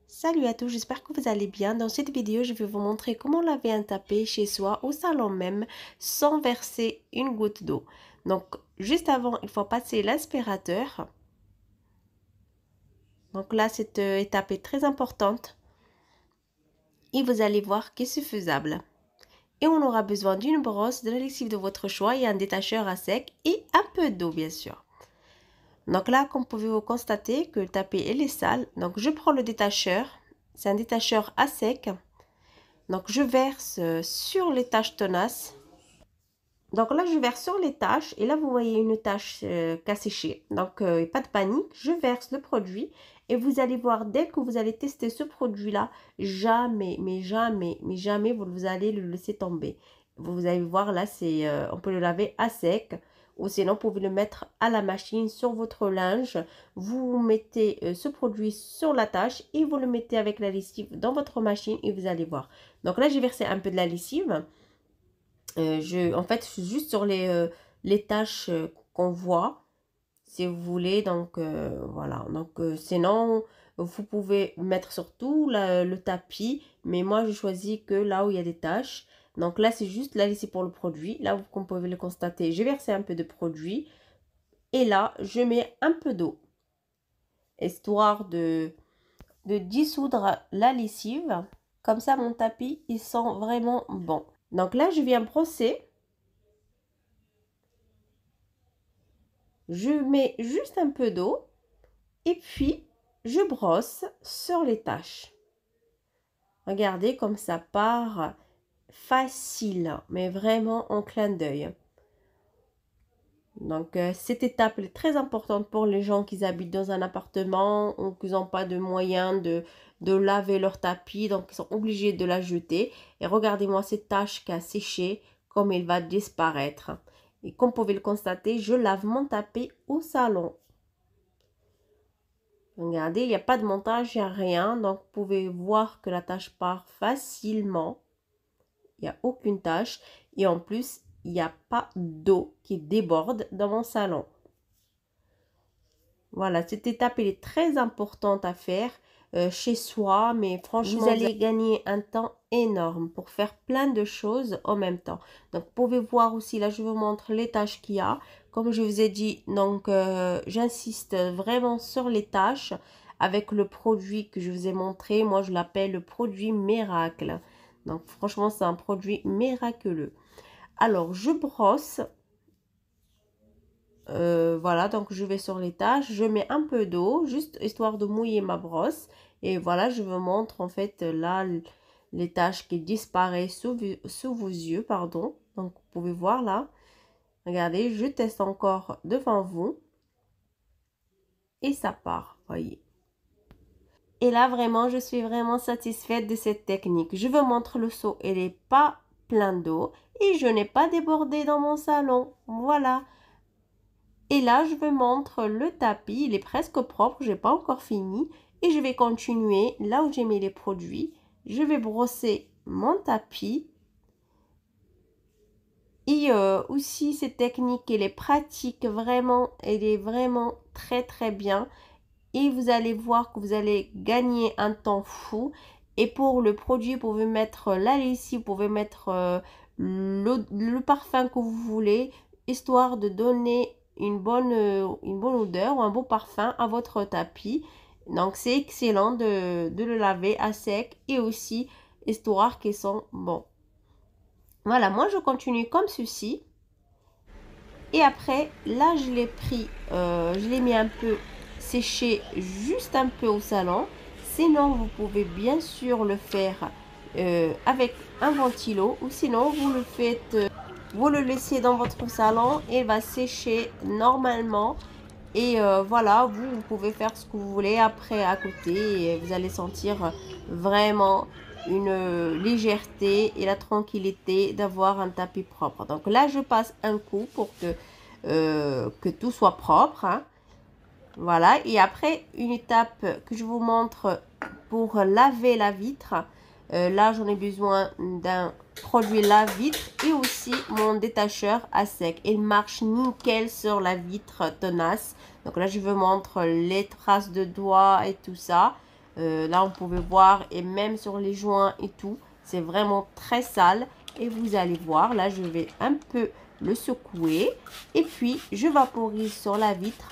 Salut à tous, j'espère que vous allez bien. Dans cette vidéo, je vais vous montrer comment laver un tapis chez soi, au salon même, sans verser une goutte d'eau. Donc, juste avant, il faut passer l'aspirateur. Donc là, cette étape est très importante. Et vous allez voir que c'est faisable. Et on aura besoin d'une brosse, de la lessive de votre choix et un détacheur à sec et un peu d'eau, bien sûr. Donc là, comme vous pouvez vous constater que le tapis est sale, donc je prends le détacheur. C'est un détacheur à sec. Donc, je verse sur les taches tenaces. Donc là, je verse sur les taches. Et là, vous voyez une tache qui a séché. Donc, pas de panique. Je verse le produit. Et vous allez voir, dès que vous allez tester ce produit-là, jamais, mais jamais, mais jamais, vous allez le laisser tomber. Vous allez voir, là, on peut le laver à sec. Ou sinon, vous pouvez le mettre à la machine sur votre linge. Vous mettez ce produit sur la tâche et vous le mettez avec la lessive dans votre machine et vous allez voir. Donc là, j'ai versé un peu de la lessive. En fait, je suis juste sur les tâches qu'on voit, si vous voulez. Donc, voilà. Donc, sinon, vous pouvez mettre sur tout le tapis. Mais moi, je choisis que là où il y a des tâches. Donc là, c'est juste la lessive pour le produit. Là, comme vous pouvez le constater, j'ai versé un peu de produit. Et là, je mets un peu d'eau. Histoire de dissoudre la lessive. Comme ça, mon tapis, il sent vraiment bon. Donc là, je viens brosser. Je mets juste un peu d'eau et puis je brosse sur les taches. Regardez comme ça part facile, mais vraiment en clin d'œil. Donc, cette étape est très importante pour les gens qui habitent dans un appartement ou qui n'ont pas de moyens de laver leur tapis. Donc, ils sont obligés de la jeter. Et regardez-moi cette tache qui a séché, comme elle va disparaître. Et comme vous pouvez le constater, je lave mon tapis au salon. Regardez, il n'y a pas de montage, il n'y a rien. Donc, vous pouvez voir que la tâche part facilement. Il n'y a aucune tâche. Et en plus, il n'y a pas d'eau qui déborde dans mon salon. Voilà, cette étape, elle est très importante à faire chez soi. Mais franchement, vous allez gagner un temps énorme pour faire plein de choses en même temps. Donc, vous pouvez voir aussi, là, je vous montre les tâches qu'il y a. Comme je vous ai dit, donc, j'insiste vraiment sur les tâches avec le produit que je vous ai montré. Moi, je l'appelle le produit miracle. Donc, franchement, c'est un produit miraculeux. Alors, je brosse. Voilà, donc je vais sur les tâches, je mets un peu d'eau, juste histoire de mouiller ma brosse. Et voilà, je vous montre en fait là les taches qui disparaissent sous vos yeux, pardon. Donc vous pouvez voir là, regardez, je teste encore devant vous. Et ça part, voyez. Et là, vraiment, je suis vraiment satisfaite de cette technique. Je vous montre le seau, il n'est pas plein d'eau et je n'ai pas débordé dans mon salon. Voilà. Et là, je vous montre le tapis. Il est presque propre. Je n'ai pas encore fini. Et je vais continuer là où j'ai mis les produits. Je vais brosser mon tapis. Et aussi, cette technique, elle est pratique. Vraiment, elle est vraiment très, très bien. Et vous allez voir que vous allez gagner un temps fou. Et pour le produit, vous pouvez mettre la lessive, vous pouvez mettre le parfum que vous voulez, histoire de donner une bonne odeur ou un beau parfum à votre tapis. Donc, c'est excellent de le laver à sec et aussi histoire qu'ils sont bons. Voilà, moi, je continue comme ceci. Et après, là, je l'ai pris, je l'ai mis un peu séché juste un peu au salon. Sinon, vous pouvez bien sûr le faire avec un ventilo ou sinon, vous le faites, vous le laissez dans votre salon et il va sécher normalement. Et voilà, vous pouvez faire ce que vous voulez après à côté et vous allez sentir vraiment une légèreté et la tranquillité d'avoir un tapis propre. Donc là, je passe un coup pour que tout soit propre. Hein. Voilà, et après, une étape que je vous montre pour laver la vitre. Là, j'en ai besoin d'un produit lave-vitre et aussi mon détacheur à sec. Il marche nickel sur la vitre tenace. Donc là, je vous montre les traces de doigts et tout ça. Là, on pouvait voir, et même sur les joints et tout, c'est vraiment très sale. Et vous allez voir, là, je vais un peu le secouer. Et puis, je vaporise sur la vitre.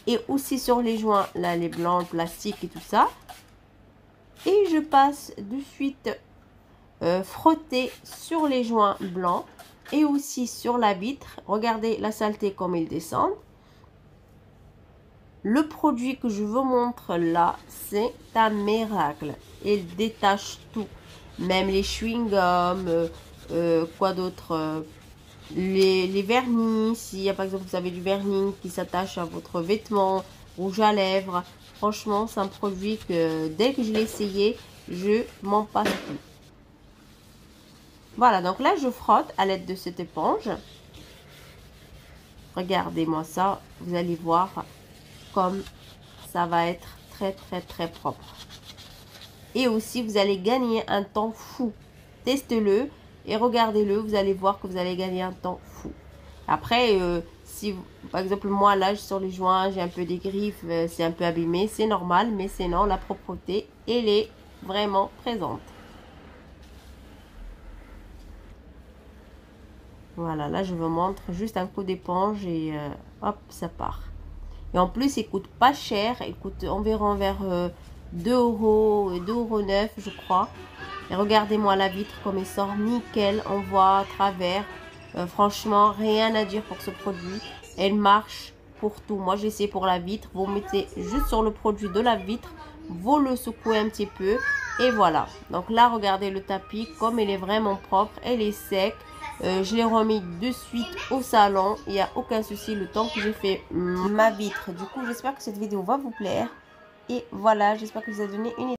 Et aussi sur les joints, là, les blancs, le plastique et tout ça. Et je passe de suite frotter sur les joints blancs. Et aussi sur la vitre. Regardez la saleté comme il descend. Le produit que je vous montre là, c'est un miracle. Il détache tout. Même les chewing-gums, quoi d'autre, les vernis. Si par exemple vous avez du vernis qui s'attache à votre vêtement, rouge à lèvres. Franchement, c'est un produit que dès que je l'ai essayé, je m'en passe plus. Voilà, donc là je frotte à l'aide de cette éponge. Regardez-moi ça, vous allez voir comme ça va être très propre. Et aussi vous allez gagner un temps fou. Testez-le et regardez-le, vous allez voir que vous allez gagner un temps fou. Après, si par exemple moi là sur les joints j'ai un peu des griffes, c'est un peu abîmé, c'est normal, mais sinon la propreté elle est vraiment présente. Voilà, là je vous montre juste un coup d'éponge et hop, ça part. Et en plus, il coûte pas cher. Il coûte environ vers 2 euros, 2,09 € je crois. Et regardez-moi la vitre comme il sort nickel. On voit à travers. Franchement, rien à dire pour ce produit. Elle marche pour tout. Moi, j'ai essayé pour la vitre. Vous mettez juste sur le produit de la vitre. Vous le secouez un petit peu. Et voilà. Donc là, regardez le tapis. Comme il est vraiment propre. Elle est sec. Je l'ai remis de suite au salon. Il n'y a aucun souci le temps que j'ai fait ma vitre. Du coup, j'espère que cette vidéo va vous plaire. Et voilà, j'espère que vous a donné une idée.